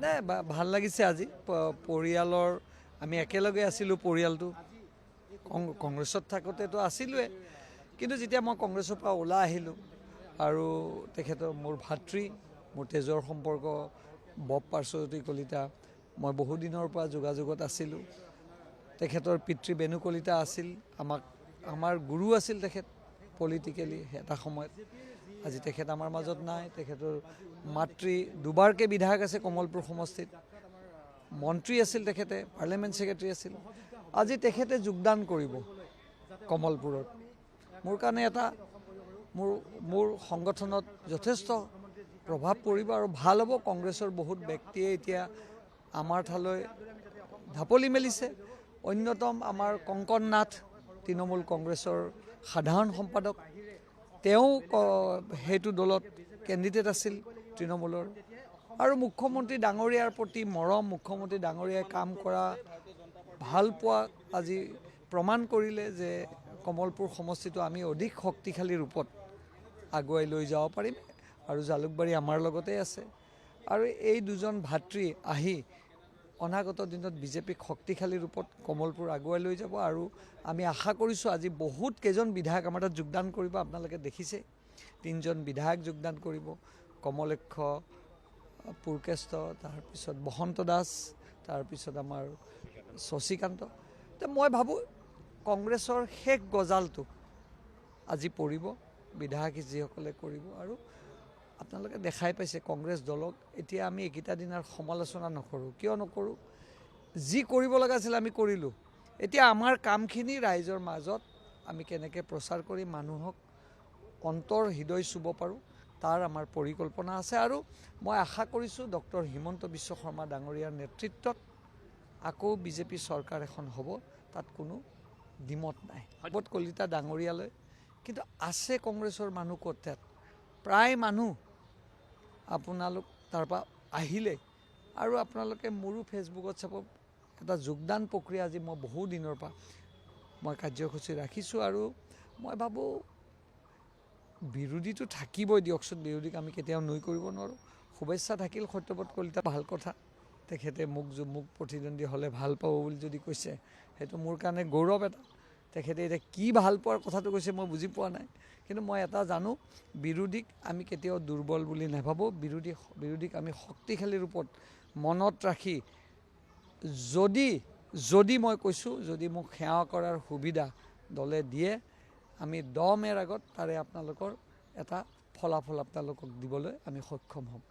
নাই ভাল লাগিছে আজি পৰিয়ালৰ আমি একেলগে আছিলোঁ পৰিয়ালটো কংগ্ৰেছত থাকোঁতেতো আছিলোঁৱে কিন্তু যেতিয়া মই কংগ্ৰেছৰ পৰা ওলাই আহিলোঁ আৰু তেখেতৰ মোৰ ভাতৃ মোৰ তেজৰ সম্পৰ্ক বব পাৰ্শ্বতী কলিতা মই বহুদিনৰ পৰা যোগাযোগত আছিলোঁ তেখেতৰ পিতৃ বেণু কলিতা আছিল আমাৰ গুৰু আছিল তেখেত পলিটিকেলি এটা সময়ত আজি তেখেত আমাৰ মাজত নাই তেখেতৰ মাতৃ দুবাৰকৈ বিধায়ক আছে কমলপুৰ সমষ্টিত মন্ত্ৰী আছিল তেখেতে পাৰ্লিয়ামেণ্ট ছেক্ৰেটাৰী আছিল আজি তেখেতে যোগদান কৰিব কমলপুৰত মোৰ কাৰণে এটা মোৰ সংগঠনত যথেষ্ট প্ৰভাৱ পৰিব আৰু ভাল হ'ব কংগ্ৰেছৰ বহুত ব্যক্তিয়ে এতিয়া আমাৰ ঠালৈ ঢাপলি মেলিছে অন্যতম আমাৰ কংকন নাথ তৃণমূল কংগ্ৰেছৰ সাধাৰণ সম্পাদক তেওঁ সেইটো দলত কেণ্ডিডেট আছিল তৃণমূলৰ আৰু মুখ্যমন্ত্ৰী ডাঙৰীয়াৰ প্ৰতি মৰম মুখ্যমন্ত্ৰী ডাঙৰীয়াই কাম কৰা ভাল পোৱা আজি প্ৰমাণ কৰিলে যে কমলপুৰ সমষ্টিটো আমি অধিক শক্তিশালী ৰূপত আগুৱাই লৈ যাব পাৰিম আৰু জালুকবাৰী আমাৰ লগতে আছে আৰু এই দুজন ভাতৃ আহি অনাগত দিনত বিজেপিক শক্তিশালী ৰূপত কমলপুৰ আগুৱাই লৈ যাব আৰু আমি আশা কৰিছোঁ আজি বহুত কেইজন বিধায়ক আমাৰ তাত যোগদান কৰিব আপোনালোকে দেখিছে 3জন বিধায়ক যোগদান কৰিব কমলেক্ষ পুৰকেষ্ট তাৰপিছত বসন্ত দাস তাৰপিছত আমাৰ শশীকান্ত মই ভাবোঁ কংগ্ৰেছৰ শেষ গজালটো আজি পৰিব বিধায়ক যিসকলে কৰিব আৰু আপোনালোকে দেখাই পাইছে কংগ্ৰেছ দলক এতিয়া আমি এইকেইটা দিনৰ সমালোচনা নকৰোঁ কিয় নকৰোঁ যি কৰিব লগা আছিল আমি কৰিলোঁ এতিয়া আমাৰ কামখিনি ৰাইজৰ মাজত আমি কেনেকৈ প্ৰচাৰ কৰি মানুহক অন্তৰ হৃদয় চুব পাৰোঁ তাৰ আমাৰ পৰিকল্পনা আছে আৰু মই আশা কৰিছোঁ ডক্টৰ হিমন্ত বিশ্ব শৰ্মা ডাঙৰীয়াৰ নেতৃত্বত আকৌ বিজেপি চৰকাৰ এখন হ'ব তাত কোনো দ্বিমত নাই বব কলিতা ডাঙৰীয়ালৈ কিন্তু আছে কংগ্ৰেছৰ মানুহ ক'ত তাত প্ৰায় মানুহ আপোনালোক তাৰপৰা আহিলে আৰু আপোনালোকে মোৰো ফেচবুকত চাব এটা যোগদান প্ৰক্ৰিয়া আজি মই বহু দিনৰ পৰা মই কাৰ্যসূচী ৰাখিছোঁ আৰু মই ভাবোঁ বিৰোধীটো থাকিবই দিয়কচোন বিৰোধীক আমি কেতিয়াও নুই কৰিব নোৱাৰোঁ শুভেচ্ছা থাকিল সত্যব্ৰত কলিতা ভাল কথা তেখেতে মোক প্ৰতিদ্বন্দ্বী হ'লে ভাল পাব বুলি যদি কৈছে সেইটো মোৰ কাৰণে গৌৰৱ এটা তেখেতে এতিয়া কি ভাল পোৱাৰ কথাটো কৈছে মই বুজি পোৱা নাই কিন্তু মই এটা জানো বিৰোধীক আমি কেতিয়াও দুৰ্বল বুলি নাভাবোঁ বিৰোধীক আমি শক্তিশালী ৰূপত মনত ৰাখি যদি মই কৈছোঁ যদি মোক সেৱা কৰাৰ সুবিধা দলে দিয়ে আমি 10 মেৰ আগত তাৰে আপোনালোকৰ এটা ফলাফল আপোনালোকক দিবলৈ আমি সক্ষম হ'ম